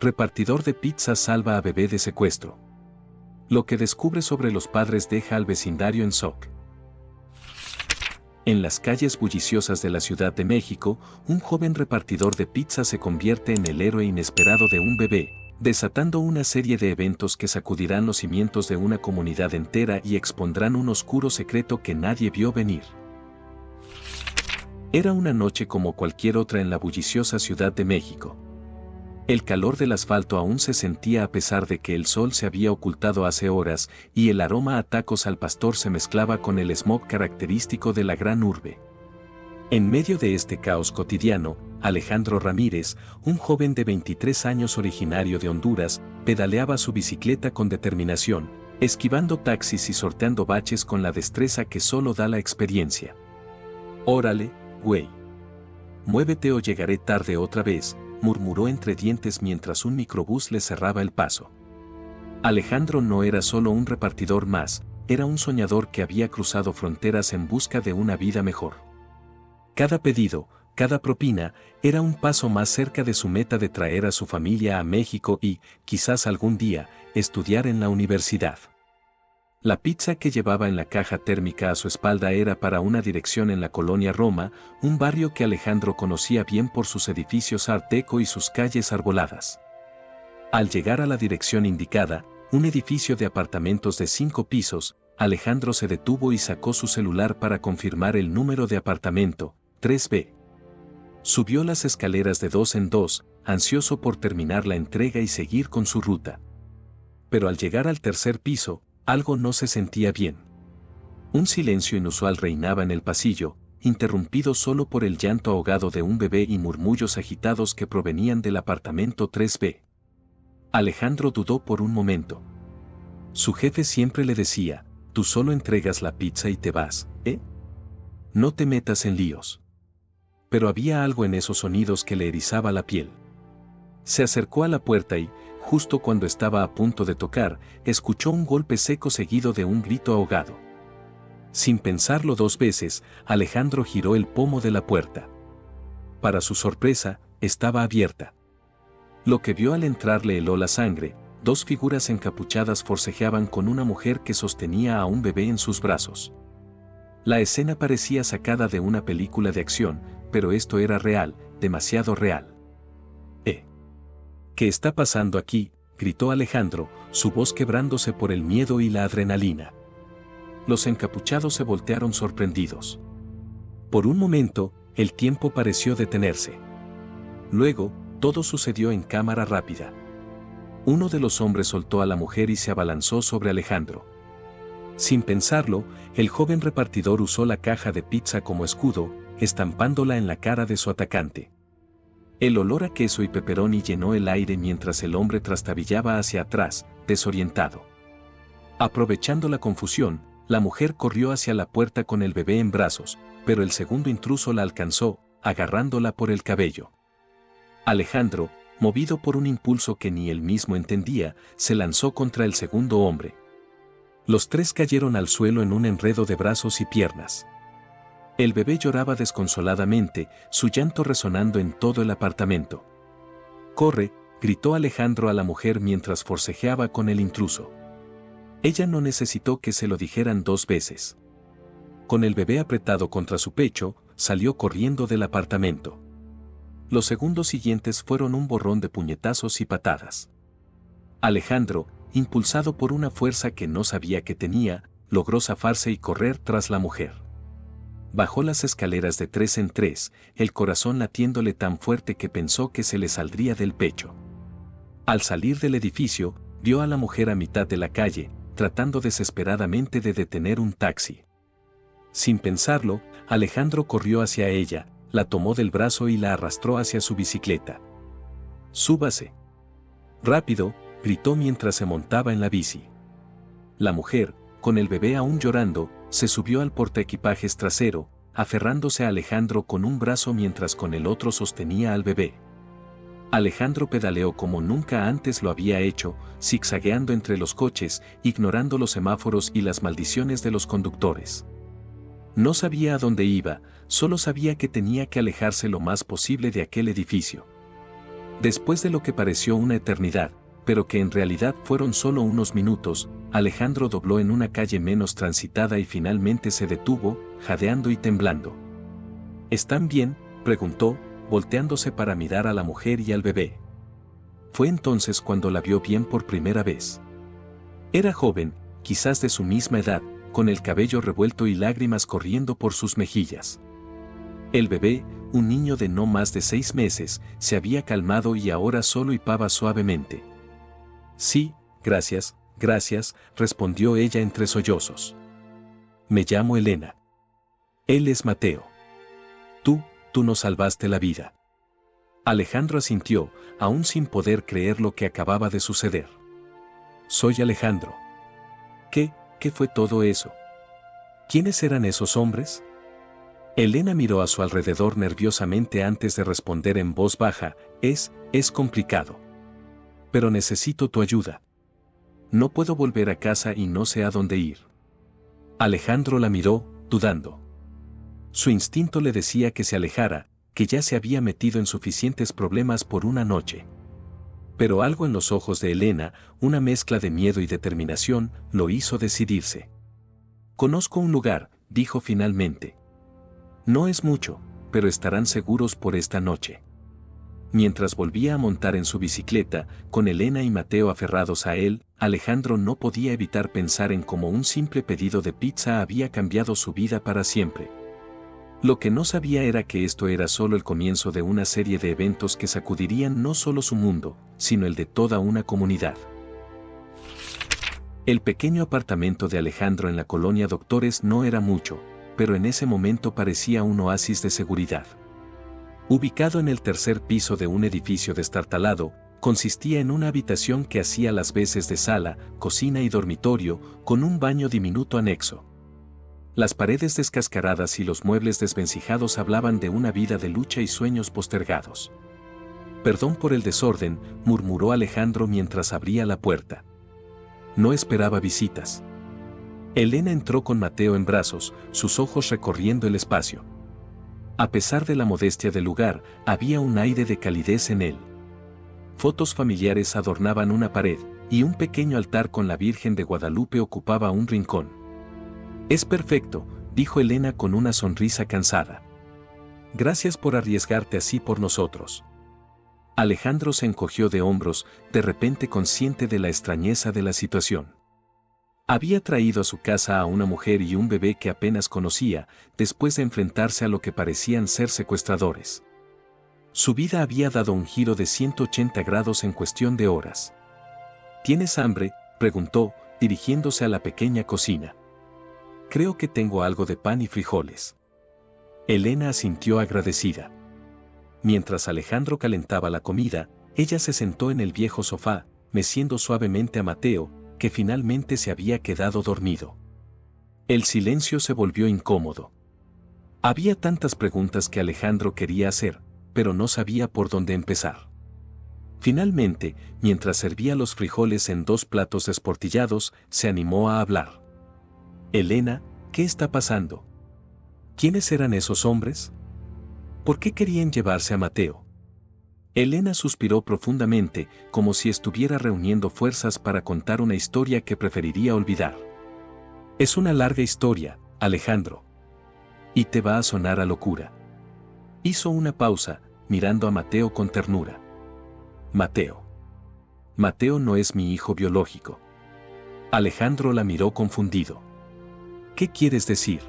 Repartidor de pizza salva a bebé de secuestro. Lo que descubre sobre los padres deja al vecindario en shock. En las calles bulliciosas de la Ciudad de México, un joven repartidor de pizza se convierte en el héroe inesperado de un bebé, desatando una serie de eventos que sacudirán los cimientos de una comunidad entera y expondrán un oscuro secreto que nadie vio venir. Era una noche como cualquier otra en la bulliciosa Ciudad de México. El calor del asfalto aún se sentía a pesar de que el sol se había ocultado hace horas y el aroma a tacos al pastor se mezclaba con el smog característico de la gran urbe. En medio de este caos cotidiano, Alejandro Ramírez, un joven de 23 años originario de Honduras, pedaleaba su bicicleta con determinación, esquivando taxis y sorteando baches con la destreza que solo da la experiencia. «Órale, güey. Muévete o llegaré tarde otra vez», murmuró entre dientes mientras un microbús le cerraba el paso. Alejandro no era solo un repartidor más, era un soñador que había cruzado fronteras en busca de una vida mejor. Cada pedido, cada propina, era un paso más cerca de su meta de traer a su familia a México y, quizás algún día, estudiar en la universidad. La pizza que llevaba en la caja térmica a su espalda era para una dirección en la colonia Roma, un barrio que Alejandro conocía bien por sus edificios art deco y sus calles arboladas. Al llegar a la dirección indicada, un edificio de apartamentos de 5 pisos, Alejandro se detuvo y sacó su celular para confirmar el número de apartamento, 3B. Subió las escaleras de 2 en 2, ansioso por terminar la entrega y seguir con su ruta. Pero al llegar al tercer piso, algo no se sentía bien. Un silencio inusual reinaba en el pasillo, interrumpido solo por el llanto ahogado de un bebé y murmullos agitados que provenían del apartamento 3B. Alejandro dudó por un momento. Su jefe siempre le decía, tú solo entregas la pizza y te vas, ¿eh? No te metas en líos. Pero había algo en esos sonidos que le erizaba la piel. Se acercó a la puerta y, justo cuando estaba a punto de tocar, escuchó un golpe seco seguido de un grito ahogado. Sin pensarlo 2 veces, Alejandro giró el pomo de la puerta. Para su sorpresa, estaba abierta. Lo que vio al entrar le heló la sangre, 2 figuras encapuchadas forcejeaban con una mujer que sostenía a un bebé en sus brazos. La escena parecía sacada de una película de acción, pero esto era real, demasiado real. «¿Qué está pasando aquí?», gritó Alejandro, su voz quebrándose por el miedo y la adrenalina. Los encapuchados se voltearon sorprendidos. Por un momento, el tiempo pareció detenerse. Luego, todo sucedió en cámara rápida. Uno de los hombres soltó a la mujer y se abalanzó sobre Alejandro. Sin pensarlo, el joven repartidor usó la caja de pizza como escudo, estampándola en la cara de su atacante. El olor a queso y pepperoni llenó el aire mientras el hombre trastabillaba hacia atrás, desorientado. Aprovechando la confusión, la mujer corrió hacia la puerta con el bebé en brazos, pero el segundo intruso la alcanzó, agarrándola por el cabello. Alejandro, movido por un impulso que ni él mismo entendía, se lanzó contra el segundo hombre. Los 3 cayeron al suelo en un enredo de brazos y piernas. El bebé lloraba desconsoladamente, su llanto resonando en todo el apartamento. «Corre», gritó Alejandro a la mujer mientras forcejeaba con el intruso. Ella no necesitó que se lo dijeran 2 veces. Con el bebé apretado contra su pecho, salió corriendo del apartamento. Los segundos siguientes fueron un borrón de puñetazos y patadas. Alejandro, impulsado por una fuerza que no sabía que tenía, logró zafarse y correr tras la mujer. Bajó las escaleras de 3 en 3, el corazón latiéndole tan fuerte que pensó que se le saldría del pecho. Al salir del edificio, vio a la mujer a mitad de la calle, tratando desesperadamente de detener un taxi. Sin pensarlo, Alejandro corrió hacia ella, la tomó del brazo y la arrastró hacia su bicicleta. «Súbase». «Rápido», gritó mientras se montaba en la bici. La mujer, con el bebé aún llorando, se subió al portaequipajes trasero, aferrándose a Alejandro con un brazo mientras con el otro sostenía al bebé. Alejandro pedaleó como nunca antes lo había hecho, zigzagueando entre los coches, ignorando los semáforos y las maldiciones de los conductores. No sabía a dónde iba, solo sabía que tenía que alejarse lo más posible de aquel edificio. Después de lo que pareció una eternidad, pero que en realidad fueron solo unos minutos, Alejandro dobló en una calle menos transitada y finalmente se detuvo, jadeando y temblando. ¿Están bien?, preguntó, volteándose para mirar a la mujer y al bebé. Fue entonces cuando la vio bien por primera vez. Era joven, quizás de su misma edad, con el cabello revuelto y lágrimas corriendo por sus mejillas. El bebé, un niño de no más de 6 meses, se había calmado y ahora solo hipaba suavemente. Sí, gracias, gracias, respondió ella entre sollozos. Me llamo Elena. Él es Mateo. Tú nos salvaste la vida. Alejandro asintió, aún sin poder creer lo que acababa de suceder. Soy Alejandro. ¿Qué fue todo eso? ¿Quiénes eran esos hombres? Elena miró a su alrededor nerviosamente antes de responder en voz baja, es complicado. Pero necesito tu ayuda. No puedo volver a casa y no sé a dónde ir. Alejandro la miró, dudando. Su instinto le decía que se alejara, que ya se había metido en suficientes problemas por una noche. Pero algo en los ojos de Elena, una mezcla de miedo y determinación, lo hizo decidirse. Conozco un lugar, dijo finalmente. No es mucho, pero estarán seguros por esta noche. Mientras volvía a montar en su bicicleta, con Elena y Mateo aferrados a él, Alejandro no podía evitar pensar en cómo un simple pedido de pizza había cambiado su vida para siempre. Lo que no sabía era que esto era solo el comienzo de una serie de eventos que sacudirían no solo su mundo, sino el de toda una comunidad. El pequeño apartamento de Alejandro en la colonia Doctores no era mucho, pero en ese momento parecía un oasis de seguridad. Ubicado en el tercer piso de un edificio destartalado, consistía en una habitación que hacía las veces de sala, cocina y dormitorio, con un baño diminuto anexo. Las paredes descascaradas y los muebles desvencijados hablaban de una vida de lucha y sueños postergados. Perdón por el desorden, murmuró Alejandro mientras abría la puerta. No esperaba visitas. Elena entró con Mateo en brazos, sus ojos recorriendo el espacio. A pesar de la modestia del lugar, había un aire de calidez en él. Fotos familiares adornaban una pared, y un pequeño altar con la Virgen de Guadalupe ocupaba un rincón. Es perfecto, dijo Elena con una sonrisa cansada. Gracias por arriesgarte así por nosotros. Alejandro se encogió de hombros, de repente consciente de la extrañeza de la situación. Había traído a su casa a una mujer y un bebé que apenas conocía, después de enfrentarse a lo que parecían ser secuestradores. Su vida había dado un giro de 180 grados en cuestión de horas. ¿Tienes hambre?, preguntó, dirigiéndose a la pequeña cocina. Creo que tengo algo de pan y frijoles. Elena asintió agradecida. Mientras Alejandro calentaba la comida, ella se sentó en el viejo sofá, meciendo suavemente a Mateo, que finalmente se había quedado dormido. El silencio se volvió incómodo. Había tantas preguntas que Alejandro quería hacer, pero no sabía por dónde empezar. Finalmente, mientras servía los frijoles en 2 platos desportillados, se animó a hablar. Elena, ¿qué está pasando? ¿Quiénes eran esos hombres? ¿Por qué querían llevarse a Mateo? Elena suspiró profundamente, como si estuviera reuniendo fuerzas para contar una historia que preferiría olvidar. Es una larga historia, Alejandro. Y te va a sonar a locura. Hizo una pausa, mirando a Mateo con ternura. Mateo. Mateo no es mi hijo biológico. Alejandro la miró confundido. ¿Qué quieres decir?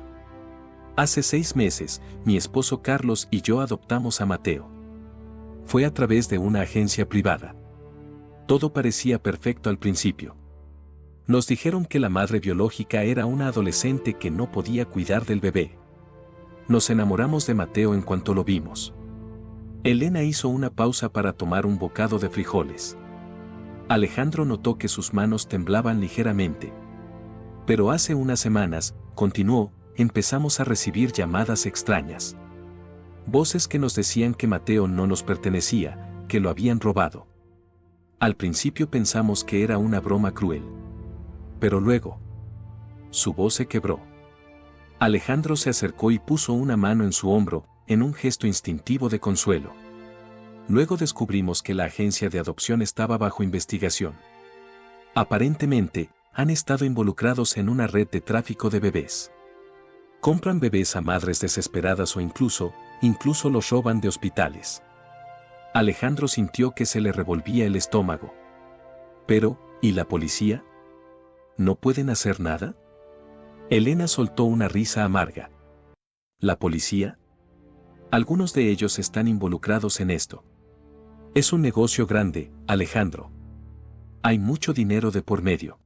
Hace 6 meses, mi esposo Carlos y yo adoptamos a Mateo. Fue a través de una agencia privada. Todo parecía perfecto al principio. Nos dijeron que la madre biológica era una adolescente que no podía cuidar del bebé. Nos enamoramos de Mateo en cuanto lo vimos. Elena hizo una pausa para tomar un bocado de frijoles. Alejandro notó que sus manos temblaban ligeramente. Pero hace unas semanas, continuó, empezamos a recibir llamadas extrañas. Voces que nos decían que Mateo no nos pertenecía, que lo habían robado. Al principio pensamos que era una broma cruel. Pero luego, su voz se quebró. Alejandro se acercó y puso una mano en su hombro, en un gesto instintivo de consuelo. Luego descubrimos que la agencia de adopción estaba bajo investigación. Aparentemente, han estado involucrados en una red de tráfico de bebés. Compran bebés a madres desesperadas o incluso los roban de hospitales. Alejandro sintió que se le revolvía el estómago. Pero, ¿y la policía? ¿No pueden hacer nada? Elena soltó una risa amarga. ¿La policía? Algunos de ellos están involucrados en esto. Es un negocio grande, Alejandro. Hay mucho dinero de por medio.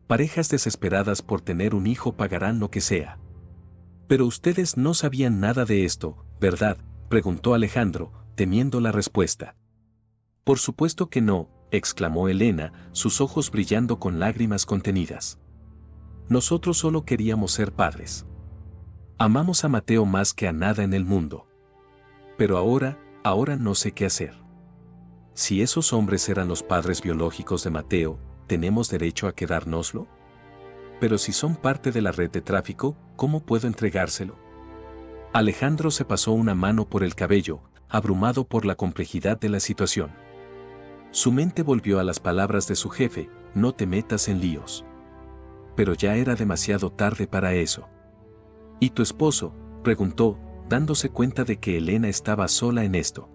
Parejas desesperadas por tener un hijo pagarán lo que sea. Pero ustedes no sabían nada de esto, ¿verdad?, preguntó Alejandro, temiendo la respuesta. Por supuesto que no, exclamó Elena, sus ojos brillando con lágrimas contenidas. Nosotros solo queríamos ser padres. Amamos a Mateo más que a nada en el mundo. Pero ahora no sé qué hacer. Si esos hombres eran los padres biológicos de Mateo, ¿tenemos derecho a quedárnoslo? Pero si son parte de la red de tráfico, ¿cómo puedo entregárselo? Alejandro se pasó una mano por el cabello, abrumado por la complejidad de la situación. Su mente volvió a las palabras de su jefe, no te metas en líos. Pero ya era demasiado tarde para eso. ¿Y tu esposo?, preguntó, dándose cuenta de que Elena estaba sola en esto.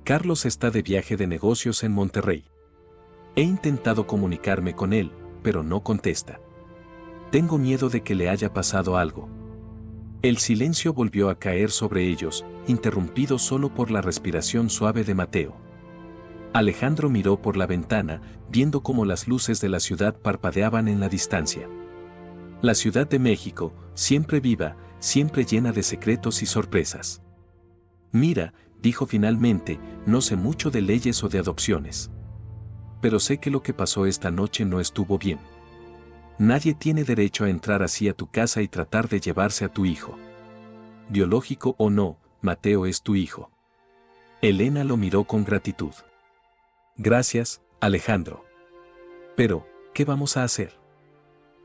Carlos está de viaje de negocios en Monterrey. He intentado comunicarme con él, pero no contesta. Tengo miedo de que le haya pasado algo. El silencio volvió a caer sobre ellos, interrumpido solo por la respiración suave de Mateo. Alejandro miró por la ventana, viendo cómo las luces de la ciudad parpadeaban en la distancia. La Ciudad de México, siempre viva, siempre llena de secretos y sorpresas. Mira, dijo finalmente, no sé mucho de leyes o de adopciones. Pero sé que lo que pasó esta noche no estuvo bien. Nadie tiene derecho a entrar así a tu casa y tratar de llevarse a tu hijo. Biológico o no, Mateo es tu hijo. Elena lo miró con gratitud. Gracias, Alejandro. Pero, ¿qué vamos a hacer?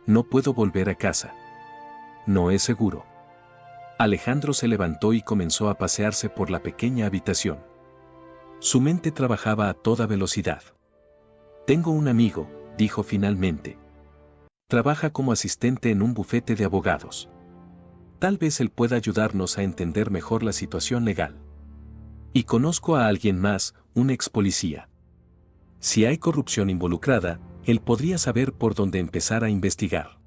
No puedo volver a casa. No es seguro. Alejandro se levantó y comenzó a pasearse por la pequeña habitación. Su mente trabajaba a toda velocidad. Tengo un amigo, dijo finalmente. Trabaja como asistente en un bufete de abogados. Tal vez él pueda ayudarnos a entender mejor la situación legal. Y conozco a alguien más, un ex policía. Si hay corrupción involucrada, él podría saber por dónde empezar a investigar.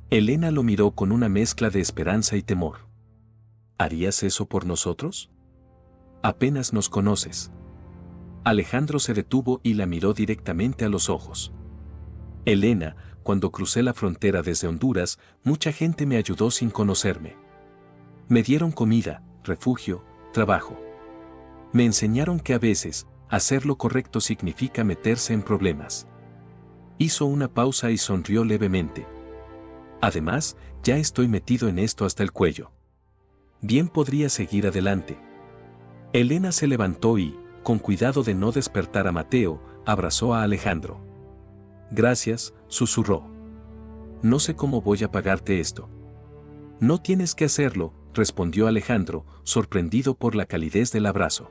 Elena lo miró con una mezcla de esperanza y temor. ¿Harías eso por nosotros? Apenas nos conoces. Alejandro se detuvo y la miró directamente a los ojos. Elena, cuando crucé la frontera desde Honduras, mucha gente me ayudó sin conocerme. Me dieron comida, refugio, trabajo. Me enseñaron que a veces, hacer lo correcto significa meterse en problemas. Hizo una pausa y sonrió levemente. Además, ya estoy metido en esto hasta el cuello. Bien podría seguir adelante. Elena se levantó y, con cuidado de no despertar a Mateo, abrazó a Alejandro. Gracias, susurró. No sé cómo voy a pagarte esto. No tienes que hacerlo, respondió Alejandro, sorprendido por la calidez del abrazo.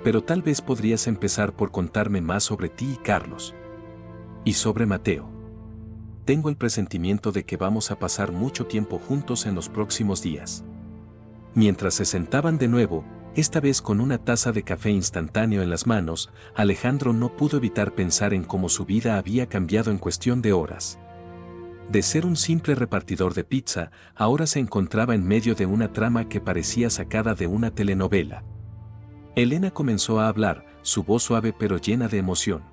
Pero tal vez podrías empezar por contarme más sobre ti y Carlos. Y sobre Mateo. Tengo el presentimiento de que vamos a pasar mucho tiempo juntos en los próximos días. Mientras se sentaban de nuevo, esta vez con una taza de café instantáneo en las manos, Alejandro no pudo evitar pensar en cómo su vida había cambiado en cuestión de horas. De ser un simple repartidor de pizza, ahora se encontraba en medio de una trama que parecía sacada de una telenovela. Elena comenzó a hablar, su voz suave pero llena de emoción.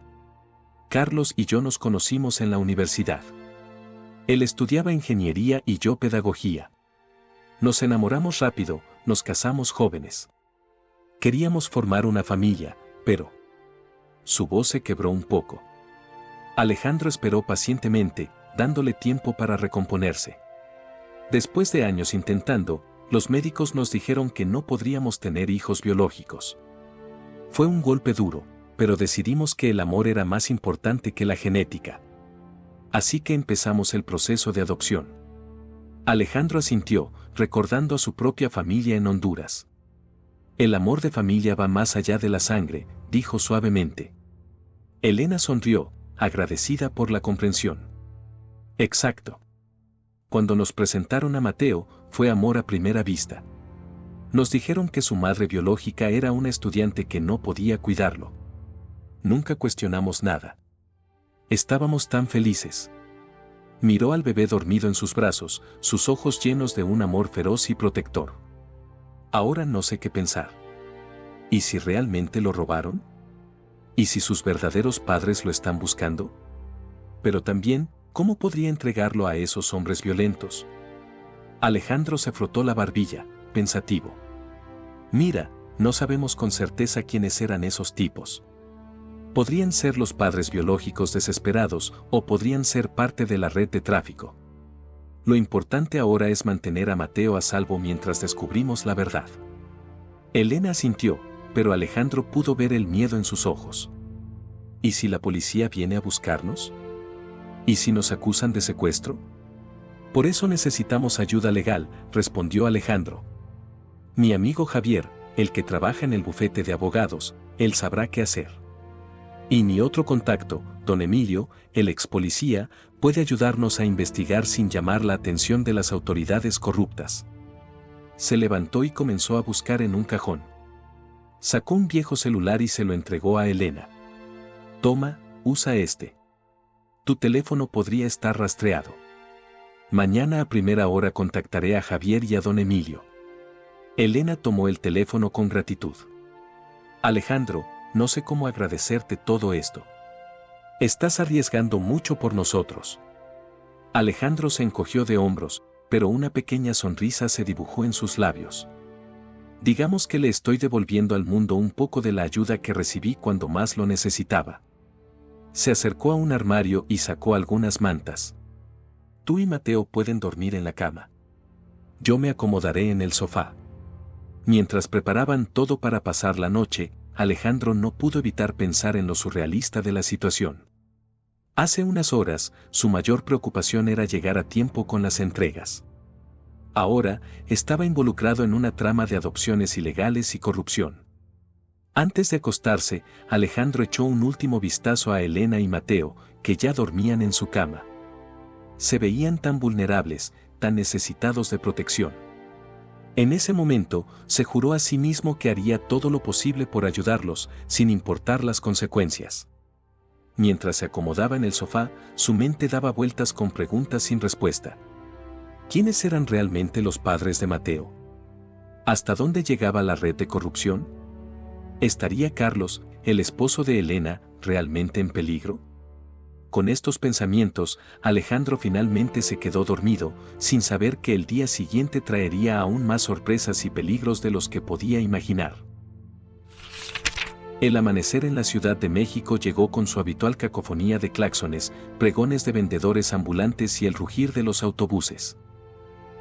Carlos y yo nos conocimos en la universidad. Él estudiaba ingeniería y yo pedagogía. Nos enamoramos rápido, nos casamos jóvenes. Queríamos formar una familia, pero... Su voz se quebró un poco. Alejandro esperó pacientemente, dándole tiempo para recomponerse. Después de años intentando, los médicos nos dijeron que no podríamos tener hijos biológicos. Fue un golpe duro, pero decidimos que el amor era más importante que la genética. Así que empezamos el proceso de adopción. Alejandro asintió, recordando a su propia familia en Honduras. El amor de familia va más allá de la sangre, dijo suavemente. Elena sonrió, agradecida por la comprensión. Exacto. Cuando nos presentaron a Mateo, fue amor a primera vista. Nos dijeron que su madre biológica era una estudiante que no podía cuidarlo. Nunca cuestionamos nada. Estábamos tan felices. Miró al bebé dormido en sus brazos, sus ojos llenos de un amor feroz y protector. Ahora no sé qué pensar. ¿Y si realmente lo robaron? ¿Y si sus verdaderos padres lo están buscando? Pero también, ¿cómo podría entregarlo a esos hombres violentos? Alejandro se frotó la barbilla, pensativo. Mira, no sabemos con certeza quiénes eran esos tipos. Podrían ser los padres biológicos desesperados o podrían ser parte de la red de tráfico. Lo importante ahora es mantener a Mateo a salvo mientras descubrimos la verdad. Elena asintió, pero Alejandro pudo ver el miedo en sus ojos. ¿Y si la policía viene a buscarnos? ¿Y si nos acusan de secuestro? Por eso necesitamos ayuda legal, respondió Alejandro. Mi amigo Javier, el que trabaja en el bufete de abogados, él sabrá qué hacer. Y mi otro contacto, don Emilio, el ex policía, puede ayudarnos a investigar sin llamar la atención de las autoridades corruptas. Se levantó y comenzó a buscar en un cajón. Sacó un viejo celular y se lo entregó a Elena. Toma, usa este. Tu teléfono podría estar rastreado. Mañana a primera hora contactaré a Javier y a don Emilio. Elena tomó el teléfono con gratitud. Alejandro, no sé cómo agradecerte todo esto. Estás arriesgando mucho por nosotros. Alejandro se encogió de hombros, pero una pequeña sonrisa se dibujó en sus labios. Digamos que le estoy devolviendo al mundo un poco de la ayuda que recibí cuando más lo necesitaba. Se acercó a un armario y sacó algunas mantas. Tú y Mateo pueden dormir en la cama. Yo me acomodaré en el sofá. Mientras preparaban todo para pasar la noche, Alejandro no pudo evitar pensar en lo surrealista de la situación. Hace unas horas, su mayor preocupación era llegar a tiempo con las entregas. Ahora, estaba involucrado en una trama de adopciones ilegales y corrupción. Antes de acostarse, Alejandro echó un último vistazo a Elena y Mateo, que ya dormían en su cama. Se veían tan vulnerables, tan necesitados de protección. En ese momento, se juró a sí mismo que haría todo lo posible por ayudarlos, sin importar las consecuencias. Mientras se acomodaba en el sofá, su mente daba vueltas con preguntas sin respuesta. ¿Quiénes eran realmente los padres de Mateo? ¿Hasta dónde llegaba la red de corrupción? ¿Estaría Carlos, el esposo de Elena, realmente en peligro? Con estos pensamientos, Alejandro finalmente se quedó dormido, sin saber que el día siguiente traería aún más sorpresas y peligros de los que podía imaginar. El amanecer en la Ciudad de México llegó con su habitual cacofonía de claxones, pregones de vendedores ambulantes y el rugir de los autobuses.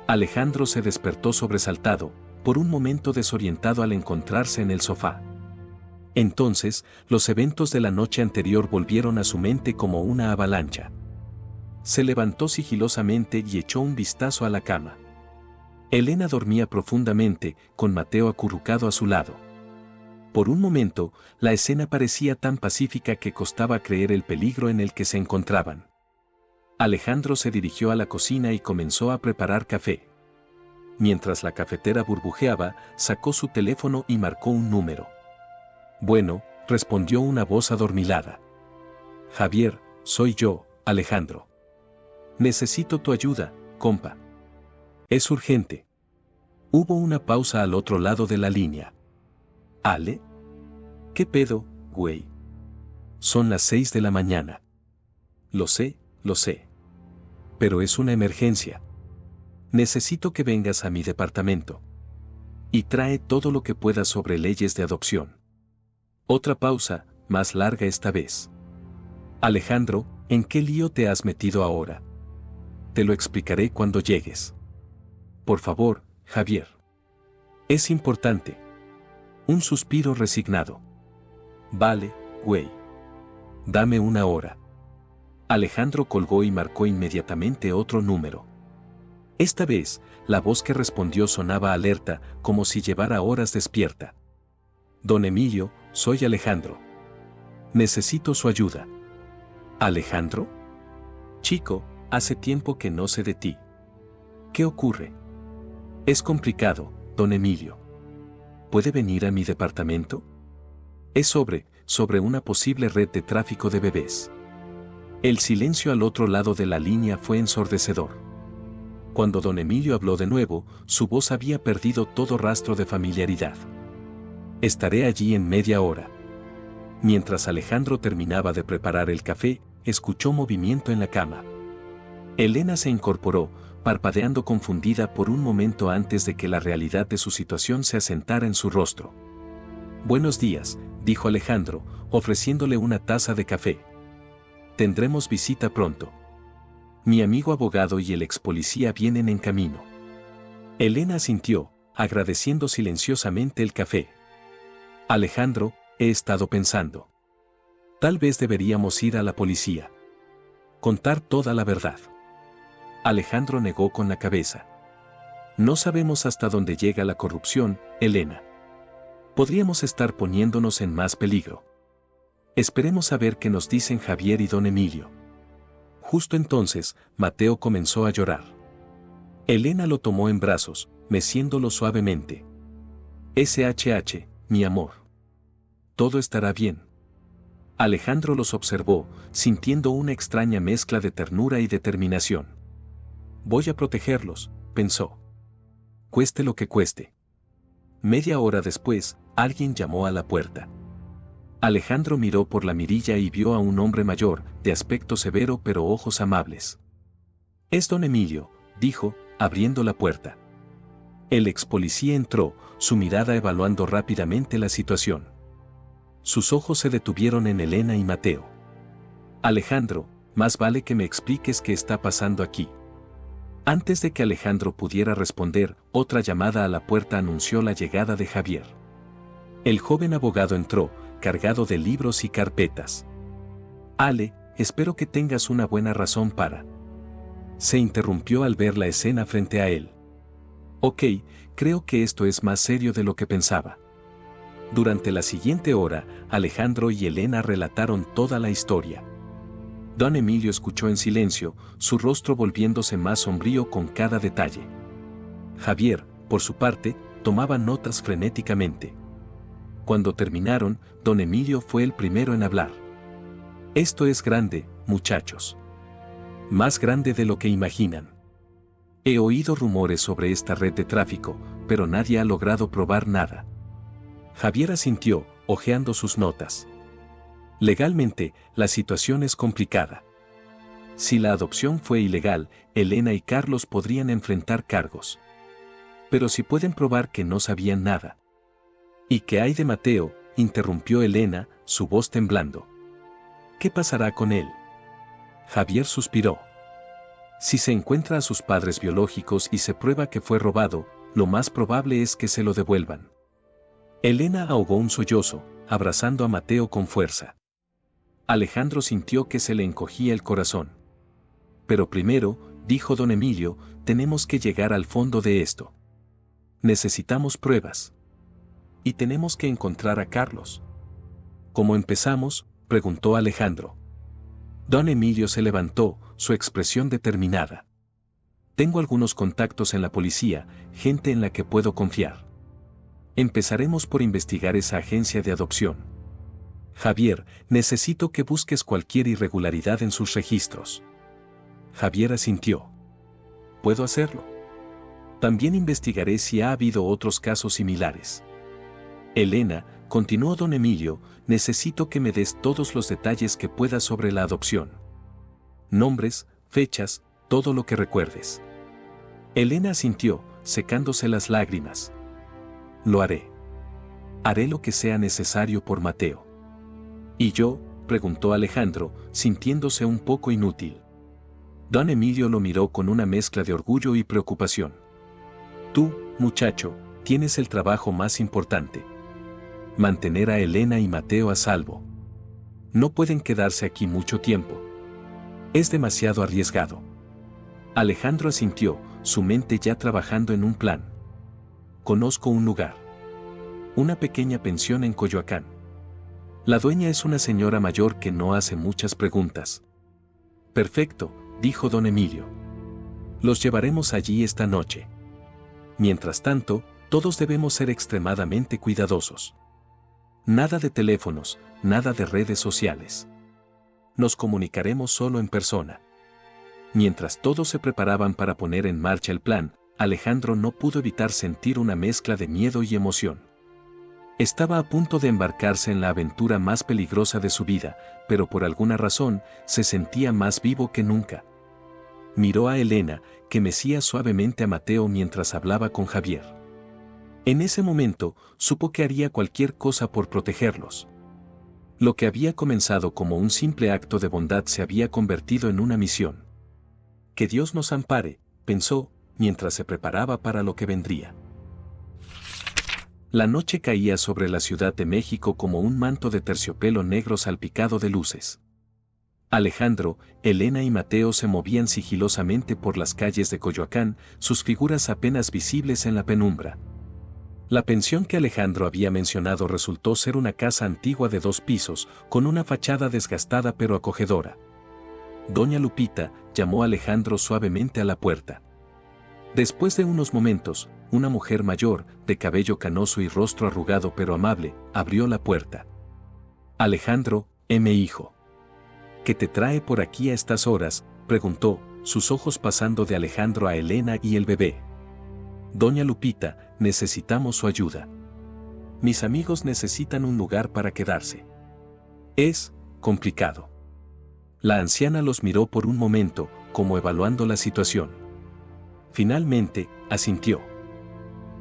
Alejandro se despertó sobresaltado, por un momento desorientado al encontrarse en el sofá. Entonces, los eventos de la noche anterior volvieron a su mente como una avalancha. Se levantó sigilosamente y echó un vistazo a la cama. Elena dormía profundamente, con Mateo acurrucado a su lado. Por un momento, la escena parecía tan pacífica que costaba creer el peligro en el que se encontraban. Alejandro se dirigió a la cocina y comenzó a preparar café. Mientras la cafetera burbujeaba, sacó su teléfono y marcó un número. Bueno, respondió una voz adormilada. Javier, soy yo, Alejandro. Necesito tu ayuda, compa. Es urgente. Hubo una pausa al otro lado de la línea. ¿Ale? ¿Qué pedo, güey? Son las 6 de la mañana. Lo sé. Pero es una emergencia. Necesito que vengas a mi departamento. Y trae todo lo que puedas sobre leyes de adopción. Otra pausa, más larga esta vez. Alejandro, ¿en qué lío te has metido ahora? Te lo explicaré cuando llegues. Por favor, Javier. Es importante. Un suspiro resignado. Vale, güey. Dame una hora. Alejandro colgó y marcó inmediatamente otro número. Esta vez, la voz que respondió sonaba alerta, como si llevara horas despierta. Don Emilio, soy Alejandro. Necesito su ayuda. ¿Alejandro? Chico, hace tiempo que no sé de ti. ¿Qué ocurre? Es complicado, don Emilio. ¿Puede venir a mi departamento? Es sobre una posible red de tráfico de bebés. El silencio al otro lado de la línea fue ensordecedor. Cuando don Emilio habló de nuevo, su voz había perdido todo rastro de familiaridad. Estaré allí en media hora. Mientras Alejandro terminaba de preparar el café, escuchó movimiento en la cama. Elena se incorporó, parpadeando confundida por un momento antes de que la realidad de su situación se asentara en su rostro. Buenos días, dijo Alejandro, ofreciéndole una taza de café. Tendremos visita pronto. Mi amigo abogado y el ex policía vienen en camino. Elena asintió, agradeciendo silenciosamente el café. Alejandro, he estado pensando. Tal vez deberíamos ir a la policía. Contar toda la verdad. Alejandro negó con la cabeza. No sabemos hasta dónde llega la corrupción, Elena. Podríamos estar poniéndonos en más peligro. Esperemos a ver qué nos dicen Javier y don Emilio. Justo entonces, Mateo comenzó a llorar. Elena lo tomó en brazos, meciéndolo suavemente. SHH, mi amor. Todo estará bien. Alejandro los observó, sintiendo una extraña mezcla de ternura y determinación. Voy a protegerlos, pensó. Cueste lo que cueste. Media hora después, alguien llamó a la puerta. Alejandro miró por la mirilla y vio a un hombre mayor, de aspecto severo pero ojos amables. Es don Emilio, dijo, abriendo la puerta. El ex policía entró, su mirada evaluando rápidamente la situación. Sus ojos se detuvieron en Elena y Mateo. Alejandro, más vale que me expliques qué está pasando aquí. Antes de que Alejandro pudiera responder, otra llamada a la puerta anunció la llegada de Javier. El joven abogado entró, cargado de libros y carpetas. Ale, espero que tengas una buena razón para... Se interrumpió al ver la escena frente a él. Ok, creo que esto es más serio de lo que pensaba. Durante la siguiente hora, Alejandro y Elena relataron toda la historia. Don Emilio escuchó en silencio, su rostro volviéndose más sombrío con cada detalle. Javier, por su parte, tomaba notas frenéticamente. Cuando terminaron, don Emilio fue el primero en hablar. Esto es grande, muchachos. Más grande de lo que imaginan. He oído rumores sobre esta red de tráfico, pero nadie ha logrado probar nada. Javier asintió, hojeando sus notas. Legalmente, la situación es complicada. Si la adopción fue ilegal, Elena y Carlos podrían enfrentar cargos. Pero si pueden probar que no sabían nada. ¿Y qué hay de Mateo?, interrumpió Elena, su voz temblando. ¿Qué pasará con él? Javier suspiró. Si se encuentra a sus padres biológicos y se prueba que fue robado, lo más probable es que se lo devuelvan. Elena ahogó un sollozo, abrazando a Mateo con fuerza. Alejandro sintió que se le encogía el corazón. Pero primero, dijo don Emilio, tenemos que llegar al fondo de esto. Necesitamos pruebas. Y tenemos que encontrar a Carlos. ¿Cómo empezamos?, preguntó Alejandro. Don Emilio se levantó, su expresión determinada. Tengo algunos contactos en la policía, gente en la que puedo confiar. Empezaremos por investigar esa agencia de adopción. Javier, necesito que busques cualquier irregularidad en sus registros. Javier asintió. ¿Puedo hacerlo? También investigaré si ha habido otros casos similares. Elena, continuó don Emilio, necesito que me des todos los detalles que puedas sobre la adopción. Nombres, fechas, todo lo que recuerdes. Elena asintió, secándose las lágrimas. Lo haré. Haré lo que sea necesario por Mateo. ¿Y yo?, preguntó Alejandro, sintiéndose un poco inútil. Don Emilio lo miró con una mezcla de orgullo y preocupación. Tú, muchacho, tienes el trabajo más importante. Mantener a Elena y Mateo a salvo. No pueden quedarse aquí mucho tiempo. Es demasiado arriesgado. Alejandro asintió, su mente ya trabajando en un plan. Conozco un lugar. una pequeña pensión en Coyoacán. La dueña es una señora mayor que no hace muchas preguntas. Perfecto, dijo don Emilio. Los llevaremos allí esta noche. Mientras tanto, todos debemos ser extremadamente cuidadosos. Nada de teléfonos, nada de redes sociales. Nos comunicaremos solo en persona. Mientras todos se preparaban para poner en marcha el plan, Alejandro no pudo evitar sentir una mezcla de miedo y emoción. Estaba a punto de embarcarse en la aventura más peligrosa de su vida, pero por alguna razón, se sentía más vivo que nunca. Miró a Elena, que mecía suavemente a Mateo mientras hablaba con Javier. En ese momento, supo que haría cualquier cosa por protegerlos. Lo que había comenzado como un simple acto de bondad se había convertido en una misión. Que Dios nos ampare, pensó, mientras se preparaba para lo que vendría. La noche caía sobre la Ciudad de México como un manto de terciopelo negro salpicado de luces. Alejandro, Elena y Mateo se movían sigilosamente por las calles de Coyoacán, sus figuras apenas visibles en la penumbra. La pensión que Alejandro había mencionado resultó ser una casa antigua de 2 pisos, con una fachada desgastada pero acogedora. Doña Lupita llamó a Alejandro suavemente a la puerta. Después de unos momentos, una mujer mayor, de cabello canoso y rostro arrugado pero amable, abrió la puerta. Alejandro, hijo. ¿Qué te trae por aquí a estas horas?, preguntó, sus ojos pasando de Alejandro a Elena y el bebé. Doña Lupita, necesitamos su ayuda. Mis amigos necesitan un lugar para quedarse. Es complicado. La anciana los miró por un momento, como evaluando la situación. Finalmente, asintió.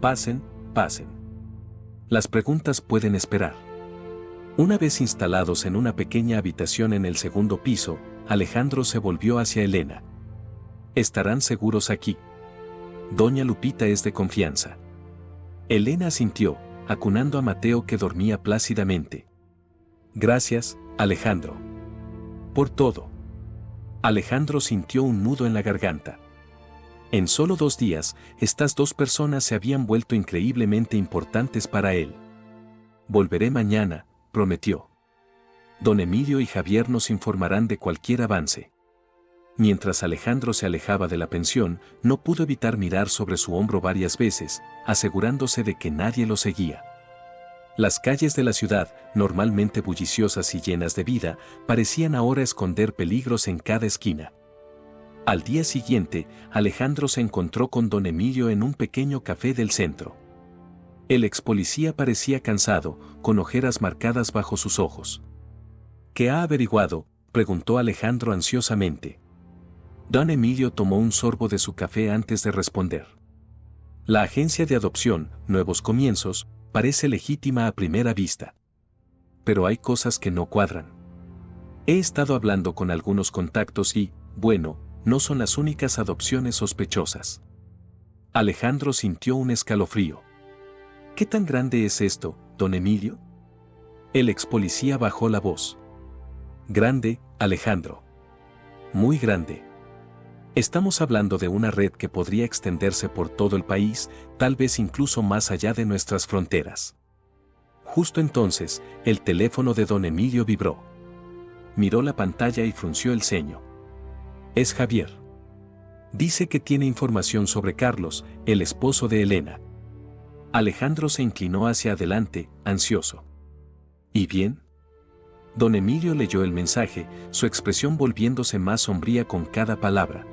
Pasen, pasen. Las preguntas pueden esperar. Una vez instalados en una pequeña habitación en el 2º piso, Alejandro se volvió hacia Elena. ¿Estarán seguros aquí? Doña Lupita es de confianza. Elena asintió, acunando a Mateo que dormía plácidamente. Gracias, Alejandro. Por todo. Alejandro sintió un nudo en la garganta. En solo 2 días, estas 2 personas se habían vuelto increíblemente importantes para él. Volveré mañana, prometió. Don Emilio y Javier nos informarán de cualquier avance. Mientras Alejandro se alejaba de la pensión, no pudo evitar mirar sobre su hombro varias veces, asegurándose de que nadie lo seguía. Las calles de la ciudad, normalmente bulliciosas y llenas de vida, parecían ahora esconder peligros en cada esquina. Al día siguiente, Alejandro se encontró con don Emilio en un pequeño café del centro. El ex policía parecía cansado, con ojeras marcadas bajo sus ojos. ¿Qué ha averiguado?, preguntó Alejandro ansiosamente. Don Emilio tomó un sorbo de su café antes de responder. La agencia de adopción, Nuevos Comienzos, parece legítima a primera vista. Pero hay cosas que no cuadran. He estado hablando con algunos contactos y, bueno, no son las únicas adopciones sospechosas. Alejandro sintió un escalofrío. ¿Qué tan grande es esto, don Emilio? El ex policía bajó la voz. Grande, Alejandro. Muy grande. Estamos hablando de una red que podría extenderse por todo el país, tal vez incluso más allá de nuestras fronteras. Justo entonces, el teléfono de don Emilio vibró. Miró la pantalla y frunció el ceño. Es Javier. Dice que tiene información sobre Carlos, el esposo de Elena. Alejandro se inclinó hacia adelante, ansioso. ¿Y bien? Don Emilio leyó el mensaje, su expresión volviéndose más sombría con cada palabra.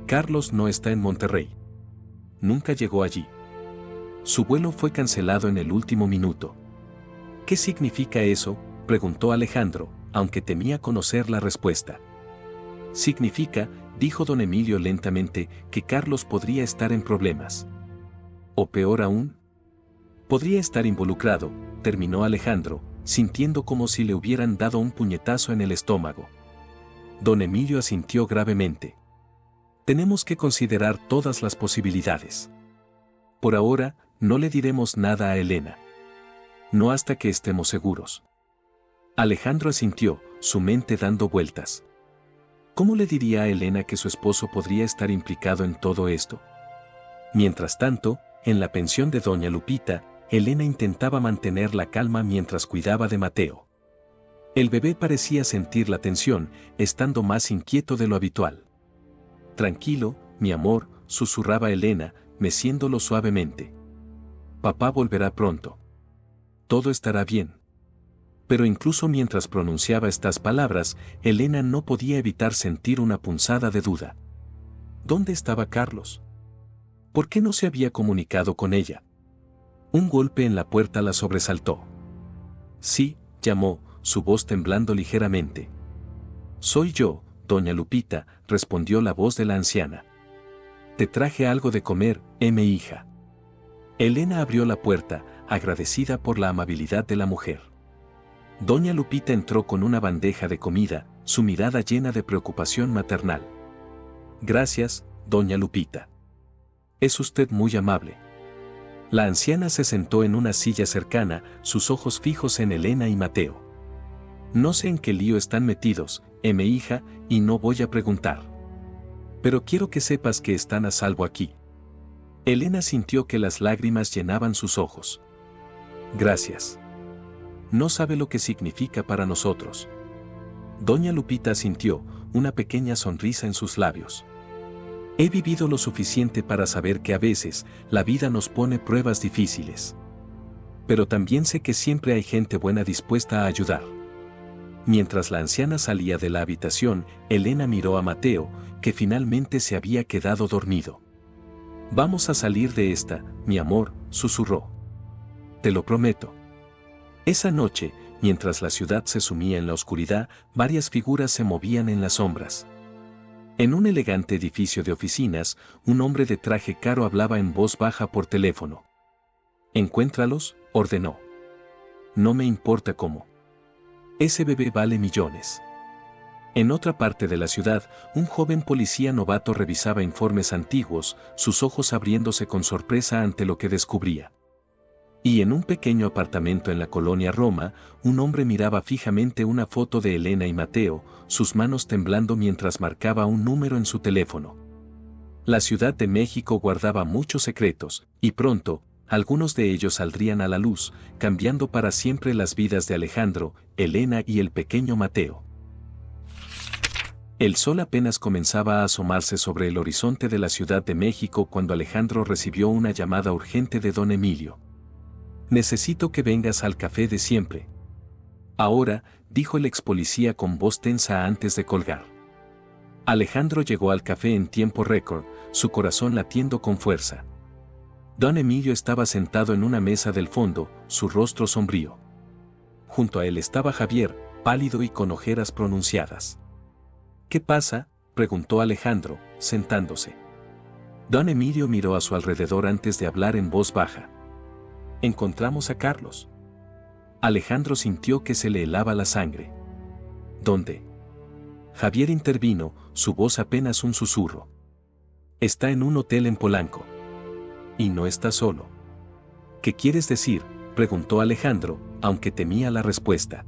Carlos no está en Monterrey. Nunca llegó allí. Su vuelo fue cancelado en el último minuto. ¿Qué significa eso?, preguntó Alejandro, aunque temía conocer la respuesta. Significa, dijo don Emilio lentamente, que Carlos podría estar en problemas. O peor aún, podría estar involucrado, terminó Alejandro, sintiendo como si le hubieran dado un puñetazo en el estómago. Don Emilio asintió gravemente. Tenemos que considerar todas las posibilidades. Por ahora, no le diremos nada a Elena. No hasta que estemos seguros. Alejandro asintió, su mente dando vueltas. ¿Cómo le diría a Elena que su esposo podría estar implicado en todo esto? Mientras tanto, en la pensión de doña Lupita, Elena intentaba mantener la calma mientras cuidaba de Mateo. El bebé parecía sentir la tensión, estando más inquieto de lo habitual. Tranquilo, mi amor, susurraba Elena, meciéndolo suavemente. Papá volverá pronto. Todo estará bien. Pero incluso mientras pronunciaba estas palabras, Elena no podía evitar sentir una punzada de duda. ¿Dónde estaba Carlos? ¿Por qué no se había comunicado con ella? Un golpe en la puerta la sobresaltó. Sí, llamó, su voz temblando ligeramente. Soy yo, doña Lupita, respondió la voz de la anciana. Te traje algo de comer, mi hija. Elena abrió la puerta, agradecida por la amabilidad de la mujer. Doña Lupita entró con una bandeja de comida, su mirada llena de preocupación maternal. Gracias, doña Lupita. Es usted muy amable. La anciana se sentó en una silla cercana, sus ojos fijos en Elena y Mateo. No sé en qué lío están metidos, mi hija, y no voy a preguntar. Pero quiero que sepas que están a salvo aquí. Elena sintió que las lágrimas llenaban sus ojos. Gracias. No sabe lo que significa para nosotros. Doña Lupita sintió una pequeña sonrisa en sus labios. He vivido lo suficiente para saber que a veces la vida nos pone pruebas difíciles. Pero también sé que siempre hay gente buena dispuesta a ayudar. Mientras la anciana salía de la habitación, Elena miró a Mateo, que finalmente se había quedado dormido. Vamos a salir de esta, mi amor, susurró. Te lo prometo. Esa noche, mientras la ciudad se sumía en la oscuridad, varias figuras se movían en las sombras. En un elegante edificio de oficinas, un hombre de traje caro hablaba en voz baja por teléfono. Encuéntralos, ordenó. No me importa cómo. Ese bebé vale millones. En otra parte de la ciudad, un joven policía novato revisaba informes antiguos, sus ojos abriéndose con sorpresa ante lo que descubría. Y en un pequeño apartamento en la colonia Roma, un hombre miraba fijamente una foto de Elena y Mateo, sus manos temblando mientras marcaba un número en su teléfono. La Ciudad de México guardaba muchos secretos, y pronto, algunos de ellos saldrían a la luz, cambiando para siempre las vidas de Alejandro, Elena y el pequeño Mateo. El sol apenas comenzaba a asomarse sobre el horizonte de la Ciudad de México cuando Alejandro recibió una llamada urgente de don Emilio. Necesito que vengas al café de siempre. Ahora, dijo el ex policía con voz tensa antes de colgar. Alejandro llegó al café en tiempo récord, su corazón latiendo con fuerza. Don Emilio estaba sentado en una mesa del fondo, su rostro sombrío. Junto a él estaba Javier, pálido y con ojeras pronunciadas. ¿Qué pasa?, preguntó Alejandro, sentándose. Don Emilio miró a su alrededor antes de hablar en voz baja. Encontramos a Carlos. Alejandro sintió que se le helaba la sangre. ¿Dónde? Javier intervino, su voz apenas un susurro. Está en un hotel en Polanco. Y no está solo. ¿Qué quieres decir?, preguntó Alejandro, aunque temía la respuesta.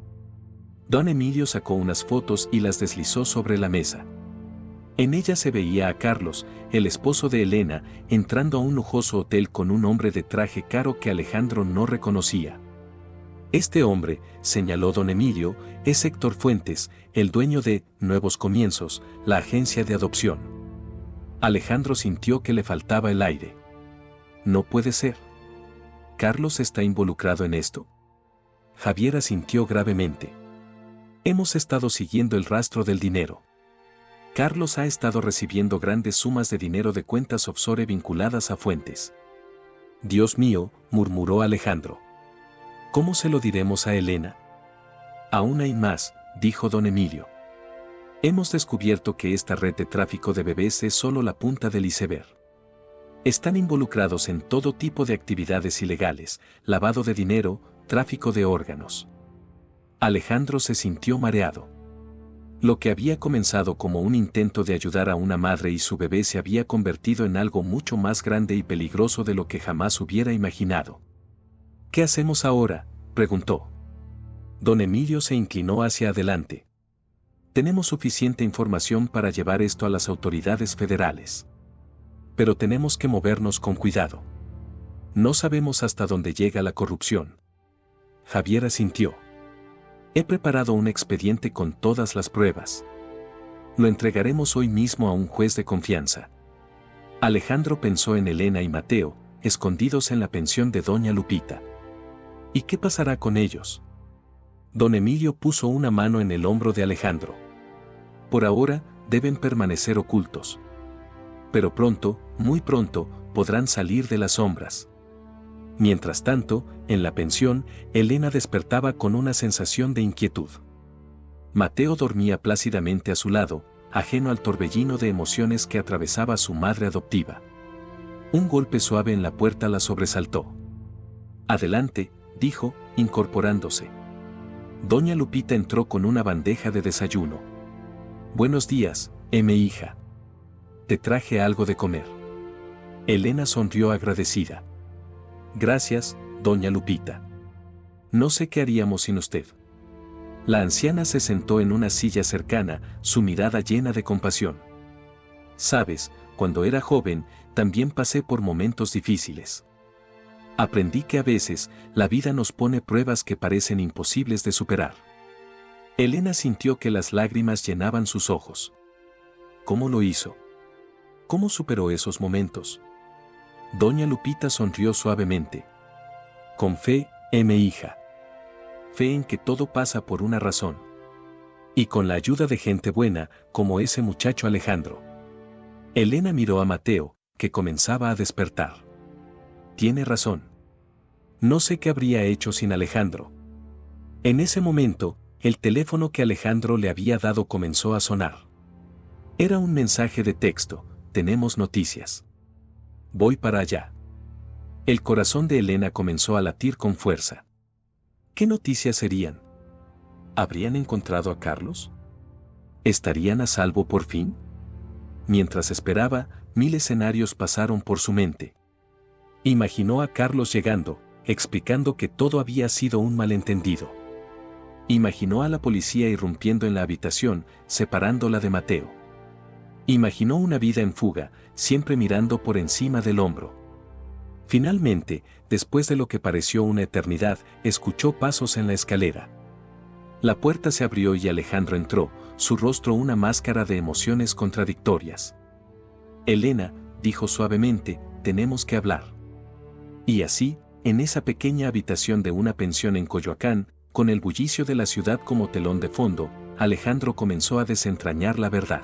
Don Emilio sacó unas fotos y las deslizó sobre la mesa. En ella se veía a Carlos, el esposo de Elena, entrando a un lujoso hotel con un hombre de traje caro que Alejandro no reconocía. Este hombre, señaló don Emilio, es Héctor Fuentes, el dueño de Nuevos Comienzos, la agencia de adopción. Alejandro sintió que le faltaba el aire. No puede ser. ¿Carlos está involucrado en esto? Javier asintió gravemente. Hemos estado siguiendo el rastro del dinero. Carlos ha estado recibiendo grandes sumas de dinero de cuentas offshore vinculadas a Fuentes. Dios mío, murmuró Alejandro. ¿Cómo se lo diremos a Elena? Aún hay más, dijo don Emilio. Hemos descubierto que esta red de tráfico de bebés es solo la punta del iceberg. Están involucrados en todo tipo de actividades ilegales, lavado de dinero, tráfico de órganos. Alejandro se sintió mareado. Lo que había comenzado como un intento de ayudar a una madre y su bebé se había convertido en algo mucho más grande y peligroso de lo que jamás hubiera imaginado. ¿Qué hacemos ahora?, preguntó. Don Emilio se inclinó hacia adelante. Tenemos suficiente información para llevar esto a las autoridades federales. Pero tenemos que movernos con cuidado. No sabemos hasta dónde llega la corrupción. Javier asintió. He preparado un expediente con todas las pruebas. Lo entregaremos hoy mismo a un juez de confianza. Alejandro pensó en Elena y Mateo, escondidos en la pensión de doña Lupita. ¿Y qué pasará con ellos? Don Emilio puso una mano en el hombro de Alejandro. Por ahora, deben permanecer ocultos. Pero pronto, muy pronto, podrán salir de las sombras. Mientras tanto, en la pensión, Elena despertaba con una sensación de inquietud. Mateo dormía plácidamente a su lado, ajeno al torbellino de emociones que atravesaba su madre adoptiva. Un golpe suave en la puerta la sobresaltó. «Adelante», dijo, incorporándose. Doña Lupita entró con una bandeja de desayuno. «Buenos días, hija. Te traje algo de comer». Elena sonrió agradecida. «Gracias, doña Lupita. No sé qué haríamos sin usted». La anciana se sentó en una silla cercana, su mirada llena de compasión. «Sabes, cuando era joven, también pasé por momentos difíciles. Aprendí que a veces, la vida nos pone pruebas que parecen imposibles de superar». Elena sintió que las lágrimas llenaban sus ojos. ¿Cómo lo hizo? ¿Cómo superó esos momentos? Doña Lupita sonrió suavemente. «Con fe, hija. Fe en que todo pasa por una razón. Y con la ayuda de gente buena, como ese muchacho Alejandro». Elena miró a Mateo, que comenzaba a despertar. «Tiene razón. No sé qué habría hecho sin Alejandro». En ese momento, el teléfono que Alejandro le había dado comenzó a sonar. Era un mensaje de texto: «Tenemos noticias. Voy para allá». El corazón de Elena comenzó a latir con fuerza. ¿Qué noticias serían? ¿Habrían encontrado a Carlos? ¿Estarían a salvo por fin? Mientras esperaba, 1000 escenarios pasaron por su mente. Imaginó a Carlos llegando, explicando que todo había sido un malentendido. Imaginó a la policía irrumpiendo en la habitación, separándola de Mateo. Imaginó una vida en fuga, siempre mirando por encima del hombro. Finalmente, después de lo que pareció una eternidad, escuchó pasos en la escalera. La puerta se abrió y Alejandro entró, su rostro una máscara de emociones contradictorias. «Elena», dijo suavemente, «tenemos que hablar». Y así, en esa pequeña habitación de una pensión en Coyoacán, con el bullicio de la ciudad como telón de fondo, Alejandro comenzó a desentrañar la verdad.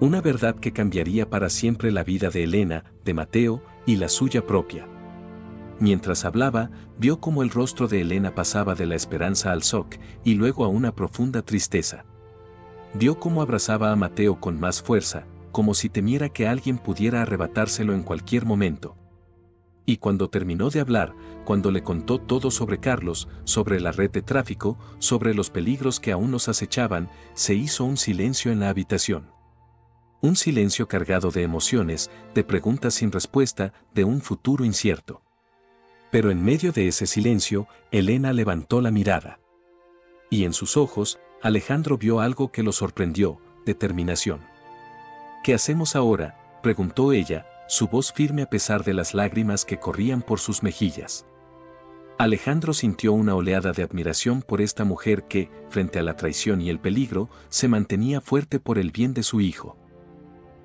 Una verdad que cambiaría para siempre la vida de Elena, de Mateo, y la suya propia. Mientras hablaba, vio cómo el rostro de Elena pasaba de la esperanza al shock, y luego a una profunda tristeza. Vio cómo abrazaba a Mateo con más fuerza, como si temiera que alguien pudiera arrebatárselo en cualquier momento. Y cuando terminó de hablar, cuando le contó todo sobre Carlos, sobre la red de tráfico, sobre los peligros que aún nos acechaban, se hizo un silencio en la habitación. Un silencio cargado de emociones, de preguntas sin respuesta, de un futuro incierto. Pero en medio de ese silencio, Elena levantó la mirada. Y en sus ojos, Alejandro vio algo que lo sorprendió: determinación. «¿Qué hacemos ahora?», preguntó ella, su voz firme a pesar de las lágrimas que corrían por sus mejillas. Alejandro sintió una oleada de admiración por esta mujer que, frente a la traición y el peligro, se mantenía fuerte por el bien de su hijo.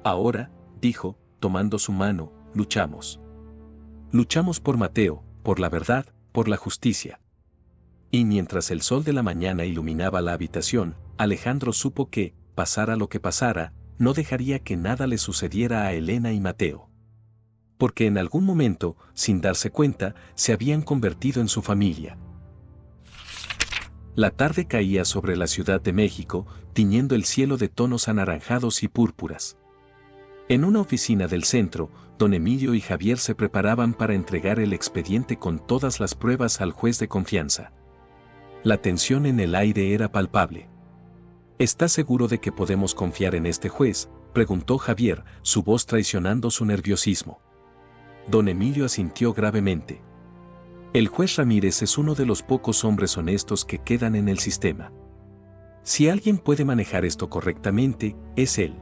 «Ahora», dijo, tomando su mano, «luchamos. Luchamos por Mateo, por la verdad, por la justicia». Y mientras el sol de la mañana iluminaba la habitación, Alejandro supo que, pasara lo que pasara, no dejaría que nada le sucediera a Elena y Mateo. Porque en algún momento, sin darse cuenta, se habían convertido en su familia. La tarde caía sobre la Ciudad de México, tiñendo el cielo de tonos anaranjados y púrpuras. En una oficina del centro, don Emilio y Javier se preparaban para entregar el expediente con todas las pruebas al juez de confianza. La tensión en el aire era palpable. «¿Estás seguro de que podemos confiar en este juez?», preguntó Javier, su voz traicionando su nerviosismo. Don Emilio asintió gravemente. «El juez Ramírez es uno de los pocos hombres honestos que quedan en el sistema. Si alguien puede manejar esto correctamente, es él.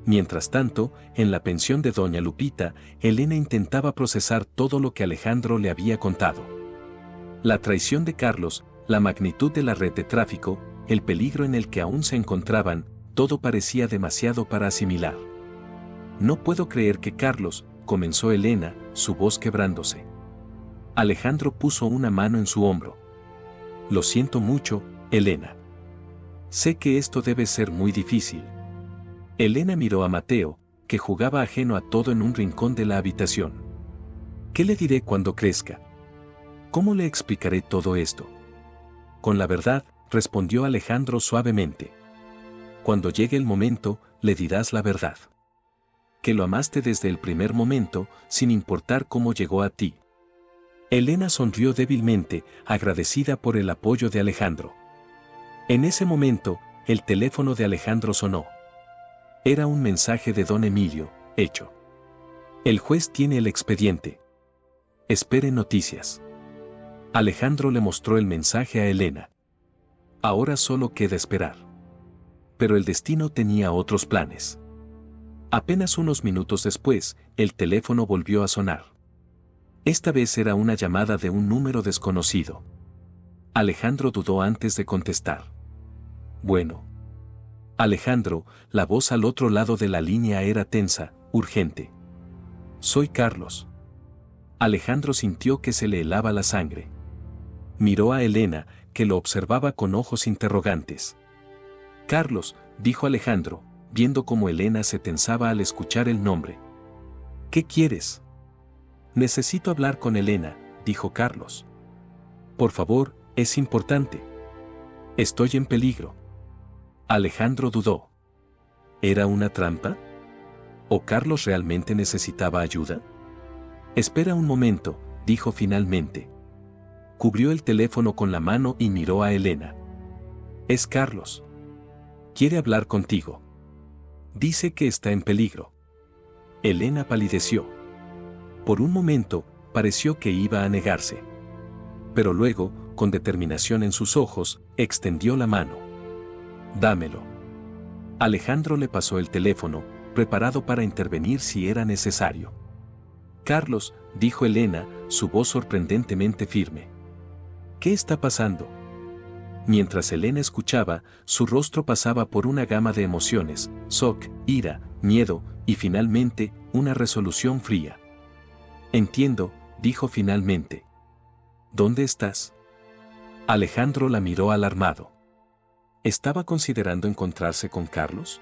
Mientras tanto, en la pensión de doña Lupita, Elena intentaba procesar todo lo que Alejandro le había contado. La traición de Carlos, la magnitud de la red de tráfico, el peligro en el que aún se encontraban, todo parecía demasiado para asimilar. No puedo creer que Carlos, comenzó Elena, su voz quebrándose. Alejandro puso una mano en su hombro. Lo siento mucho, Elena. Sé que esto debe ser muy difícil. Elena miró a Mateo, que jugaba ajeno a todo en un rincón de la habitación. ¿Qué le diré cuando crezca? ¿Cómo le explicaré todo esto? Con la verdad, respondió Alejandro suavemente. Cuando llegue el momento, le dirás la verdad. Que lo amaste desde el primer momento, sin importar cómo llegó a ti. Elena sonrió débilmente, agradecida por el apoyo de Alejandro. En ese momento, el teléfono de Alejandro sonó. Era un mensaje de don Emilio, hecho. El juez tiene el expediente. Espere noticias. Alejandro le mostró el mensaje a Elena. Ahora solo queda esperar. Pero el destino tenía otros planes. Apenas unos minutos después, el teléfono volvió a sonar. Esta vez era una llamada de un número desconocido. Alejandro dudó antes de contestar. Bueno. Alejandro, la voz al otro lado de la línea era tensa, urgente. Soy Carlos. Alejandro sintió que se le helaba la sangre. Miró a Elena, que lo observaba con ojos interrogantes. Carlos, dijo Alejandro, viendo cómo Elena se tensaba al escuchar el nombre. ¿Qué quieres? Necesito hablar con Elena, dijo Carlos. Por favor, es importante. Estoy en peligro. Alejandro dudó. ¿Era una trampa? ¿O Carlos realmente necesitaba ayuda? Espera un momento, dijo finalmente. Cubrió el teléfono con la mano y miró a Elena. Es Carlos. Quiere hablar contigo. Dice que está en peligro. Elena palideció. Por un momento, pareció que iba a negarse. Pero luego, con determinación en sus ojos, extendió la mano. Dámelo. Alejandro le pasó el teléfono, preparado para intervenir si era necesario. Carlos, dijo Elena, su voz sorprendentemente firme. ¿Qué está pasando? Mientras Elena escuchaba, su rostro pasaba por una gama de emociones, shock, ira, miedo, y finalmente, una resolución fría. Entiendo, dijo finalmente. ¿Dónde estás? Alejandro la miró alarmado. ¿Estaba considerando encontrarse con Carlos?